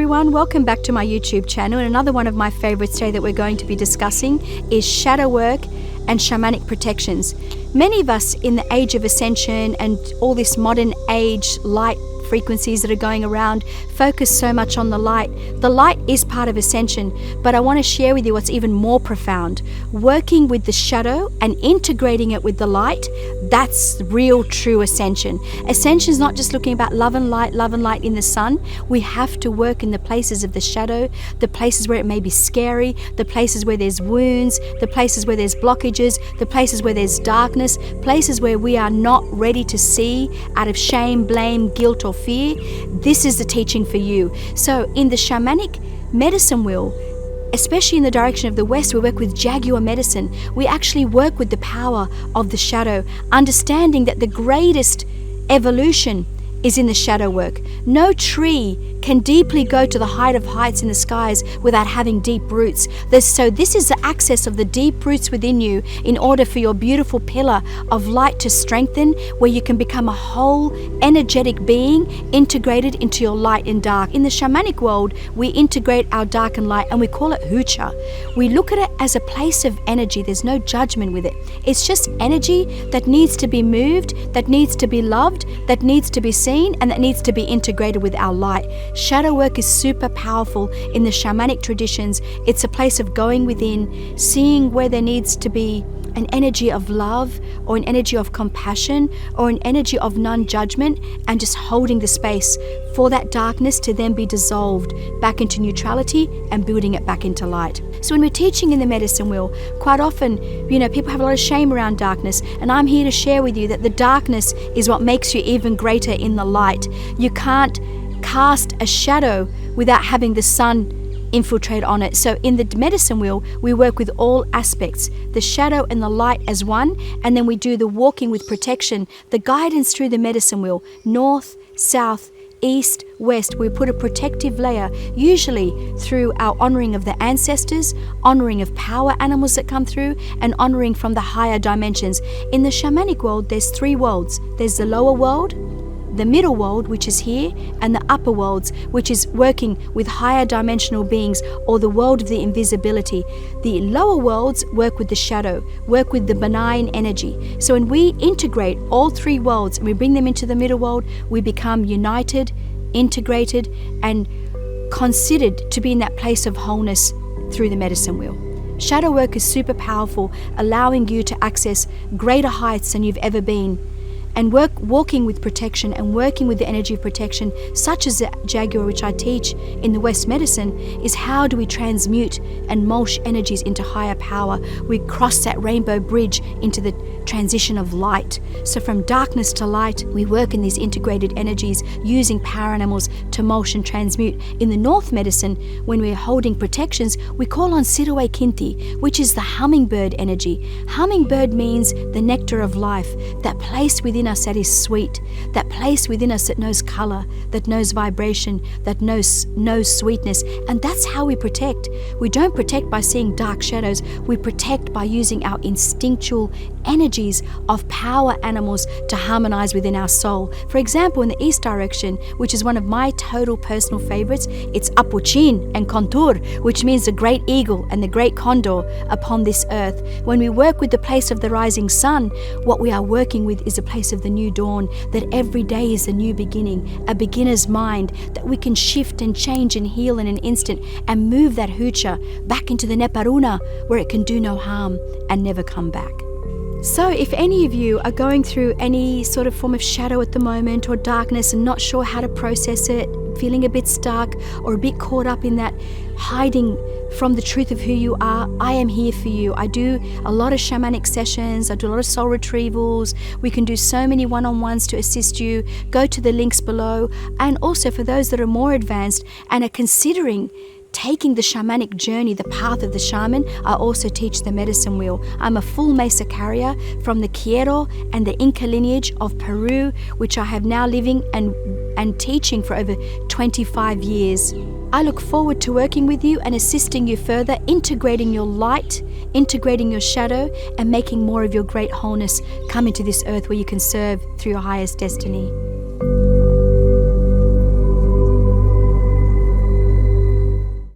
everyone, welcome back to my YouTube channel. And another one of my favorites today that we're going to be discussing is shadow work and shamanic protections. Many of us in the age of ascension and all this modern age light frequencies that are going around focus so much on the light. The light is part of ascension, but I want to share with you what's even more profound. Working with the shadow and integrating it with the light, that's real true ascension. Ascension is not just looking about love and light in the sun. We have to work in the places of the shadow, the places where it may be scary, the places where there's wounds, the places where there's blockages, the places where there's darkness, places where we are not ready to see out of shame, blame, guilt, or fear. This is the teaching for you. So in the shamanic medicine wheel, especially in the direction of the West, we work with jaguar medicine. We actually work with the power of the shadow, understanding that the greatest evolution is in the shadow work. No tree can deeply go to the height of heights in the skies without having deep roots. So this is the access of the deep roots within you in order for your beautiful pillar of light to strengthen, where you can become a whole energetic being integrated into your light and dark. In the shamanic world, we integrate our dark and light and we call it hucha. We look at it as a place of energy. There's no judgment with it. It's just energy that needs to be moved, that needs to be loved, that needs to be seen, and that needs to be integrated with our light. Shadow work is super powerful in the shamanic traditions. It's a place of going within, seeing where there needs to be an energy of love or an energy of compassion or an energy of non-judgment, and just holding the space for that darkness to then be dissolved back into neutrality and building it back into light. So when we're teaching in the medicine wheel, quite often, people have a lot of shame around darkness, and I'm here to share with you that the darkness is what makes you even greater in the light. You can't cast a shadow without having the sun infiltrate on it. So in the medicine wheel, we work with all aspects, the shadow and the light as one, and then we do the walking with protection, the guidance through the medicine wheel, north, south, east, west. We put a protective layer, usually through our honoring of the ancestors, honoring of power animals that come through, and honoring from the higher dimensions. In the shamanic world, there's 3 worlds. There's the lower world, the middle world, which is here, and the upper worlds, which is working with higher dimensional beings, or the world of the invisibility. The lower worlds work with the shadow, work with the benign energy. So when we integrate all 3 worlds and we bring them into the middle world, we become united, integrated, and considered to be in that place of wholeness through the medicine wheel. Shadow work is super powerful, allowing you to access greater heights than you've ever been. And walking with protection and working with the energy of protection, such as the jaguar, which I teach in the West medicine, is how do we transmute and mulch energies into higher power. We cross that rainbow bridge into the transition of light. So from darkness to light, we work in these integrated energies using power animals to mulch and transmute. In the North medicine, when we're holding protections, we call on Siroe Kinti, which is the hummingbird energy. Hummingbird means the nectar of life, that place within us that is sweet, that place within us that knows color, that knows vibration, that knows sweetness. And that's how we protect. We don't protect by seeing dark shadows. We protect by using our instinctual energies of power animals to harmonize within our soul. For example, in the east direction, which is one of my total personal favorites, it's Apuchin and Kontur, which means the great eagle and the great condor upon this earth. When we work with the place of the rising sun, what we are working with is a place of the new dawn, that every day is a new beginning, a beginner's mind, that we can shift and change and heal in an instant and move that hucha back into the Neparuna, where it can do no harm and never come back. So if any of you are going through any sort of form of shadow at the moment, or darkness, and not sure how to process it, feeling a bit stuck or a bit caught up in that hiding from the truth of who you are, I am here for you. I do a lot of shamanic sessions. I do a lot of soul retrievals. We can do so many one-on-ones to assist you. Go to the links below. And also for those that are more advanced and are considering taking the shamanic journey, the path of the shaman, I also teach the medicine wheel. I'm a full mesa carrier from the Quiero and the Inca lineage of Peru, which I have now living and teaching for over 25 years. I look forward to working with you and assisting you further, integrating your light, integrating your shadow, and making more of your great wholeness come into this earth where you can serve through your highest destiny.